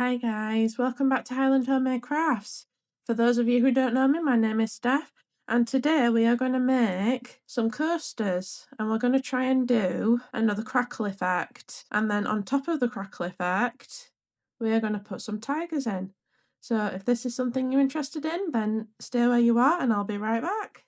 Hi guys, welcome back to Highland Homemade Crafts. For those of you who don't know me, my name is Steph, and today we are going to make some coasters, and we're going to try and do another crackle effect, and then on top of the crackle effect we are going to put some tigers in. So if this is something you're interested in, then stay where you are and I'll be right back.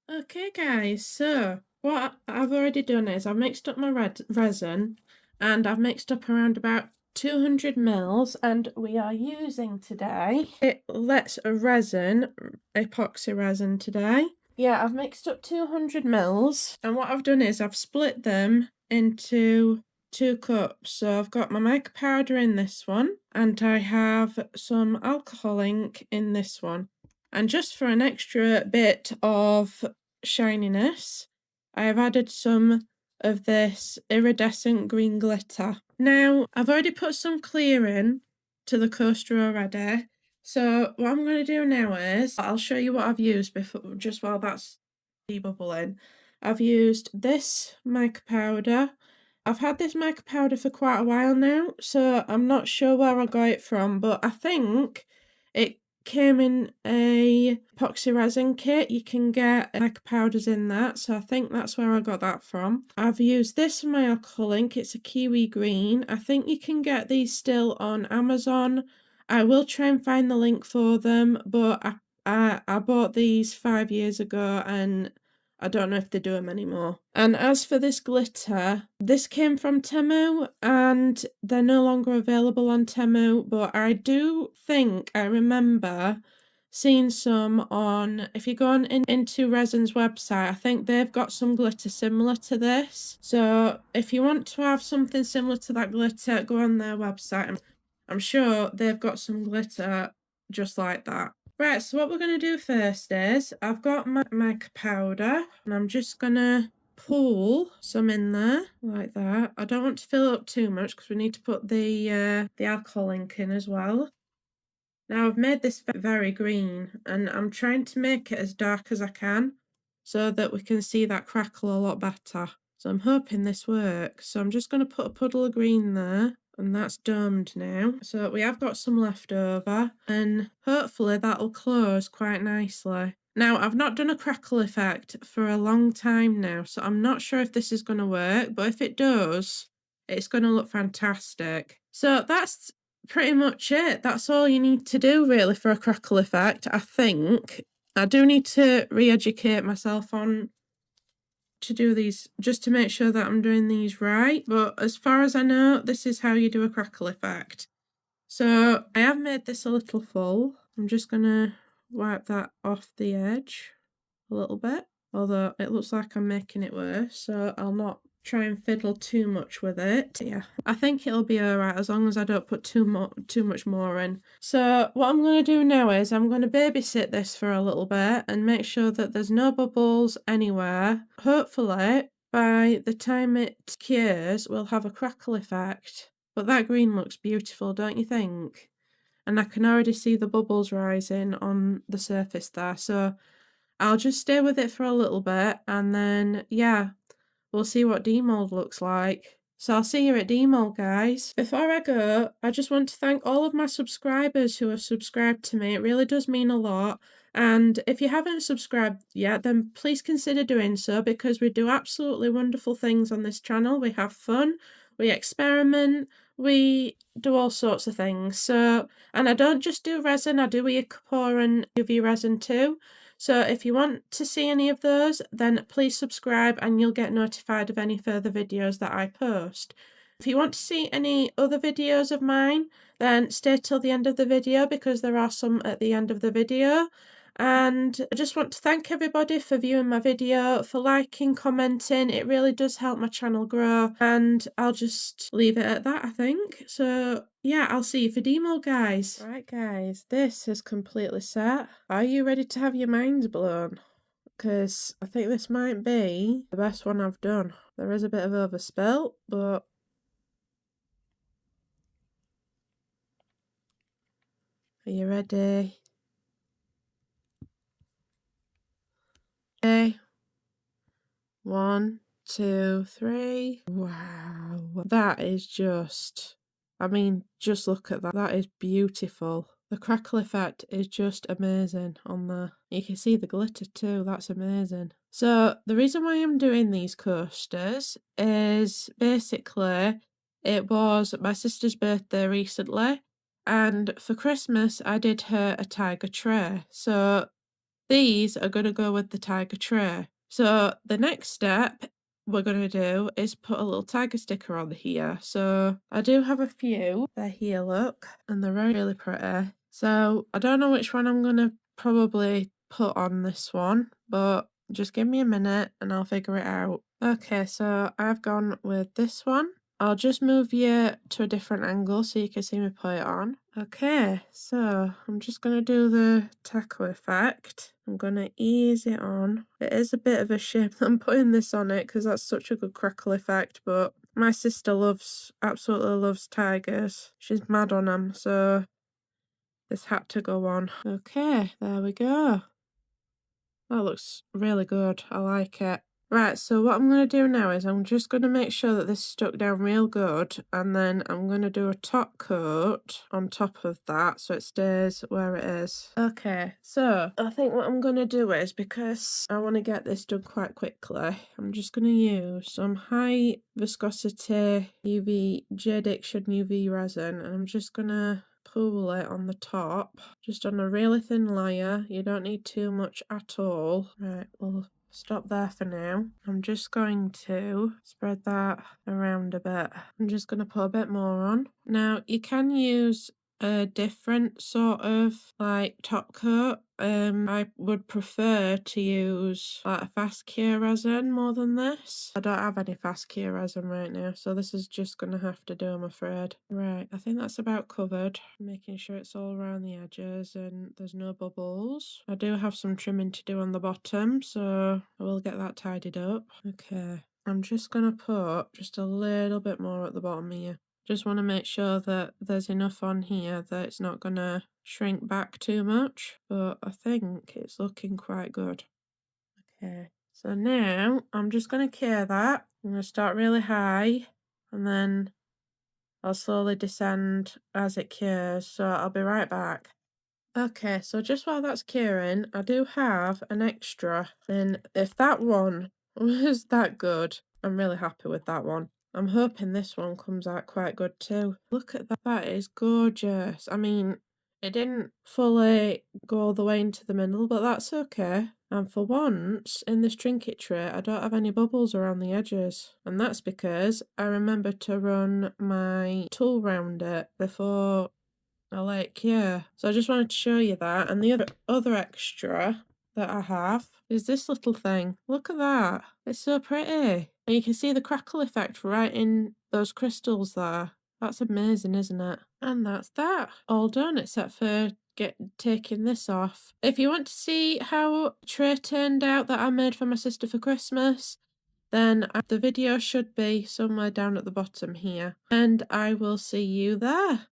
Okay guys, so what I've already done is I've mixed up my resin, and I've mixed up around about 200 mils, and we are using today Let's Resin epoxy resin today. Yeah, I've mixed up 200 mils, and what I've done is I've split them into 2 cups. So I've got my mica powder in this one, and I have some alcohol ink in this one. And just for an extra bit of shininess, I have added some of this iridescent green glitter. Now, I've already put some clear in to the coaster already. So what I'm going to do now is, I'll show you what I've used before, just while that's debubbling. I've used this mica powder. I've had this mica powder for quite a while now, so I'm not sure where I got it from, but I think it came in a epoxy resin kit. You can get mica powders in that, so I think that's where I got that from. I've used this for my alcohol ink. It's a kiwi green. I think you can get these still on Amazon. I will try and find the link for them, but I bought these 5 years ago and I don't know if they do them anymore. And as for this glitter, this came from Temu and they're no longer available on Temu, but I do think I remember seeing some on, if you go on Intoresin's website, I think they've got some glitter similar to this. So if you want to have something similar to that glitter, go on their website. I'm sure they've got some glitter just like that. Right, so what we're going to do first is, I've got my mica powder, and I'm just going to pour some in there, like that. I don't want to fill it up too much, because we need to put the alcohol ink in as well. Now, I've made this very green, and I'm trying to make it as dark as I can, so that we can see that crackle a lot better. So I'm hoping this works. So I'm just going to put a puddle of green there. And that's domed now. So we have got some left over, and hopefully that'll close quite nicely. Now, I've not done a crackle effect for a long time now, so I'm not sure if this is going to work, but if it does, it's going to look fantastic. So that's pretty much it. That's all you need to do really for a crackle effect, I think. I do need to re-educate myself on to do these, just to make sure that I'm doing these right, but as far as I know, this is how you do a crackle effect. So I have made this a little full. I'm just gonna wipe that off the edge a little bit, although it looks like I'm making it worse, so I'll not try and fiddle too much with it. Yeah, I think it'll be alright as long as I don't put too much more in. So what I'm going to do now is I'm going to babysit this for a little bit and make sure that there's no bubbles anywhere. Hopefully by the time it cures we'll have a crackle effect. But that green looks beautiful, don't you think? And I can already see the bubbles rising on the surface there, so I'll just stay with it for a little bit, and then, yeah, we'll see what demold looks like. So I'll see you at demold, guys. Before I go, I just want to thank all of my subscribers who have subscribed to me. It really does mean a lot. And if you haven't subscribed yet, then please consider doing so, because we do absolutely wonderful things on this channel. We have fun, we experiment, we do all sorts of things. So, and I don't just do resin, I do Ecopor and UV resin too. So if you want to see any of those, then please subscribe and you'll get notified of any further videos that I post. If you want to see any other videos of mine, then stay till the end of the video, because there are some at the end of the video. And I just want to thank everybody for viewing my video, for liking, commenting. It really does help my channel grow, and I'll just leave it at that, I think. So yeah, I'll see you for demo, guys. Right, guys, this is completely set. Are you ready to have your minds blown? Because I think this might be the best one I've done. There is a bit of overspill, but are you ready? Okay. 1, 2, 3. Wow. That is just, I mean, just look at that. That is beautiful. The crackle effect is just amazing on there. You can see the glitter too. That's amazing. So the reason why I'm doing these coasters is basically it was my sister's birthday recently, and for Christmas I did her a tiger tray. So these are going to go with the tiger tray. So the next step we're going to do is put a little tiger sticker on here. So I do have a few. They're here, look, and they're really pretty. So I don't know which one I'm going to probably put on this one, but just give me a minute and I'll figure it out. Okay, so I've gone with this one. I'll just move you to a different angle so you can see me put it on. Okay, so I'm just going to do the taco effect. I'm going to ease it on. It is a bit of a shame that I'm putting this on it because that's such a good crackle effect, but my sister absolutely loves tigers. She's mad on them, so this had to go on. Okay, there we go. That looks really good. I like it. Right, so what I'm going to do now is I'm just going to make sure that this is stuck down real good, and then I'm going to do a top coat on top of that so it stays where it is. Okay, so I think what I'm going to do is, because I want to get this done quite quickly, I'm just going to use some high viscosity JDiction UV resin, and I'm just going to pool it on the top, just on a really thin layer. You don't need too much at all. Right, we'll stop there for now. I'm just going to spread that around a bit. I'm just going to put a bit more on. Now, you can use a different sort of like top coat. I would prefer to use like a fast cure resin more than this. I don't have any fast cure resin right now, so this is just gonna have to do, I'm afraid. Right, I think that's about covered. Making sure it's all around the edges and there's no bubbles. I do have some trimming to do on the bottom, so I will get that tidied up. Okay, I'm just gonna put just a little bit more at the bottom here. Just want to make sure that there's enough on here that it's not going to shrink back too much, but I think it's looking quite good. Okay, so now I'm just going to cure that. I'm going to start really high and then I'll slowly descend as it cures, so I'll be right back. Okay, so just while that's curing, I do have an extra, and if that one was that good, I'm really happy with that one. I'm hoping this one comes out quite good too. Look at that, that is gorgeous. I mean, it didn't fully go all the way into the middle, but that's okay. And for once, in this trinket tray, I don't have any bubbles around the edges. And that's because I remember to run my tool round it before I like, yeah. So I just wanted to show you that. And the other extra that I have is this little thing. Look at that. It's so pretty. And you can see the crackle effect right in those crystals there. That's amazing, isn't it? And that's that. All done except for taking this off. If you want to see how a tray turned out that I made for my sister for Christmas, then the video should be somewhere down at the bottom here. And I will see you there.